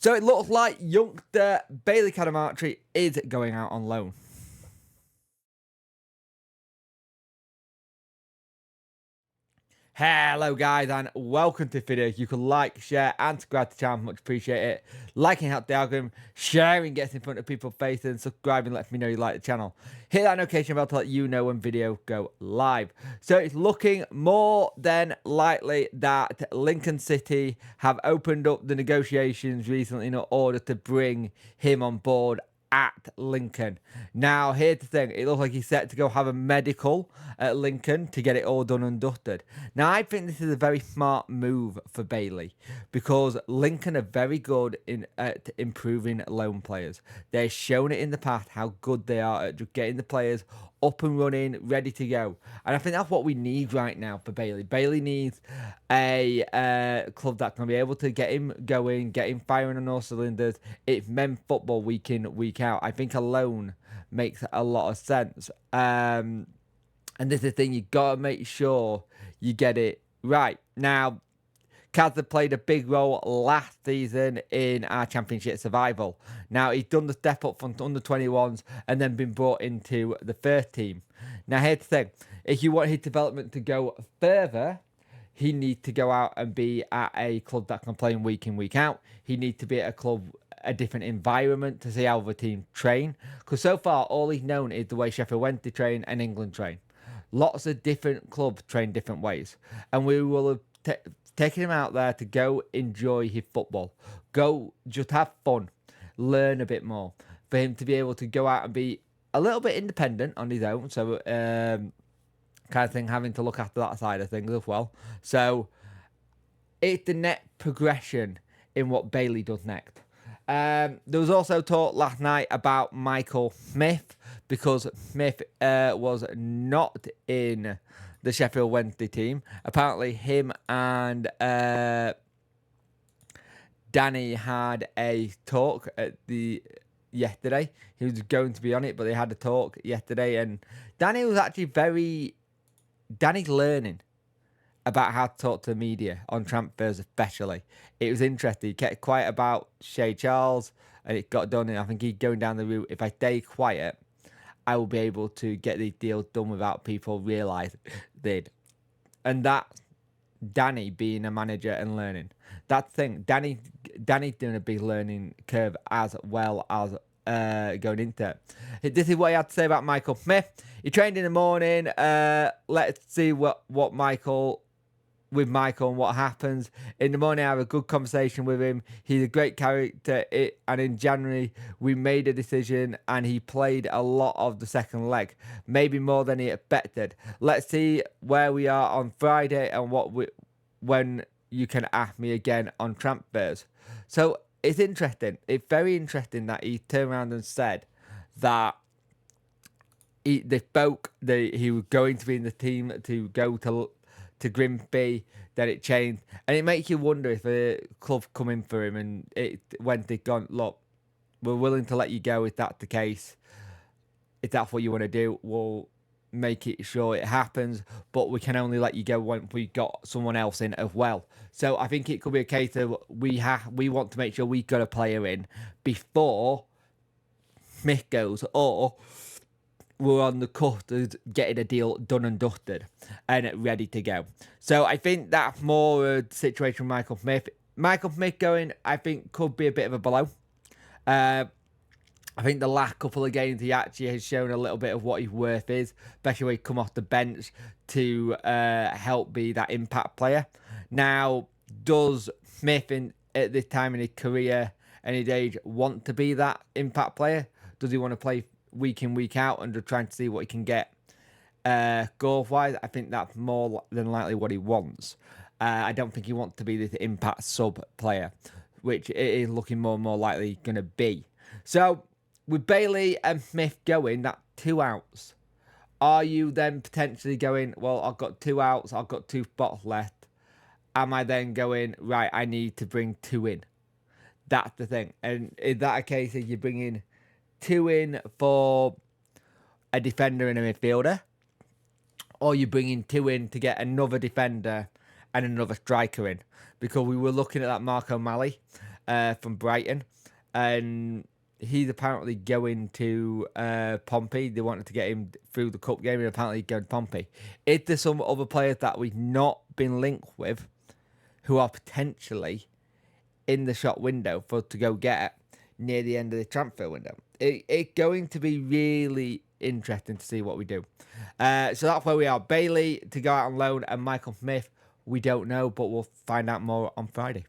So it looks like youngster Bailey Cadamarteri is going out on loan. Hello guys and welcome to the video. You can like, share and subscribe to the channel, much appreciate it. Liking helps the algorithm, sharing gets in front of people's faces, and subscribing lets me know you like the channel. Hit that notification bell to let you know when video go live. So it's looking more than likely that Lincoln City have opened up the negotiations recently in order to bring him on board at Lincoln. Now, here's the thing. It looks like he's set to go have a medical at Lincoln to get it all done and dusted. Now, I think this is a very smart move for Bailey because Lincoln are very good at improving loan players. They've shown it in the past how good they are at just getting the players up and running, ready to go. And I think that's what we need right now for Bailey. Bailey needs a club that can be able to get him going, get him firing on all cylinders. It's men football week in, week out. I think a loan makes a lot of sense. And this is the thing, you got to make sure you get it right. Now, Cadz had played a big role last season in our championship survival. Now, he's done the step up from under 21s and then been brought into the first team. Now, here's the thing. If you want his development to go further, he needs to go out and be at a club that can play him week in, week out. He needs to be at a club, a different environment to see how the team train. Because so far, all he's known is the way Sheffield Wednesday train and England train. Lots of different clubs train different ways. And we will have taking him out there to go enjoy his football. Go just have fun. Learn a bit more. For him to be able to go out and be a little bit independent on his own. So, kind of thing, having to look after that side of things as well. So, it's the net progression in what Bailey does next. There was also talk last night about Michael Smith because Smith was not in the Sheffield Wednesday team. Apparently, him and Danny had a talk at yesterday. He was going to be on it, but they had a talk yesterday, and Danny was actually Danny's learning about how to talk to the media on transfers especially. It was interesting. He kept quiet about Shay Charles, and it got done, and I think he's going down the route, if I stay quiet, I will be able to get these deals done without people realising they'd. And that's Danny being a manager and learning. That thing, Danny's doing a big learning curve as well as going into it. This is what he had to say about Michael Smith. He trained in the morning. Let's see what Michael and what happens. In the morning, I have a good conversation with him. He's a great character. And in January, we made a decision and he played a lot of the second leg, maybe more than he expected. Let's see where we are on Friday and when you can ask me again on transfers. So it's interesting. It's very interesting that he turned around and said that they spoke that he was going to be in the team to go to Grimsby, then it changed, and it makes you wonder if a club come in for him and when they've gone, look, we're willing to let you go if that's the case. If that's what you want to do, we'll make it sure it happens, but we can only let you go when we got someone else in as well. So I think it could be a case of we want to make sure we got a player in before Smith goes, or we're on the cusp of getting a deal done and dusted and ready to go. So I think that's more a situation with Michael Smith. Michael Smith going, I think, could be a bit of a blow. I think the last couple of games he actually has shown a little bit of what his worth is, especially when he come off the bench to help be that impact player. Now, does Smith at this time in his career and his age want to be that impact player? Does he want to play week in, week out and just trying to see what he can get goal-wise? I think that's more than likely what he wants. I don't think he wants to be this impact sub player, which it is looking more and more likely going to be. So, with Bailey and Smith going, that 2 outs, are you then potentially going, well, I've got 2 outs, I've got 2 spots left. Am I then going, right, I need to bring 2 in? That's the thing. And is that a case of you bringing 2 in for a defender and a midfielder, or you bringing 2 in to get another defender and another striker in? Because we were looking at that Mark O'Malley from Brighton, and he's apparently going to Pompey. They wanted to get him through the cup game, and apparently he's going to Pompey. If there's some other players that we've not been linked with, who are potentially in the shop window for to go get near the end of the transfer window, it's going to be really interesting to see what we do. So that's where we are. Bailey to go out on loan, and Michael Smith, we don't know, but we'll find out more on Friday.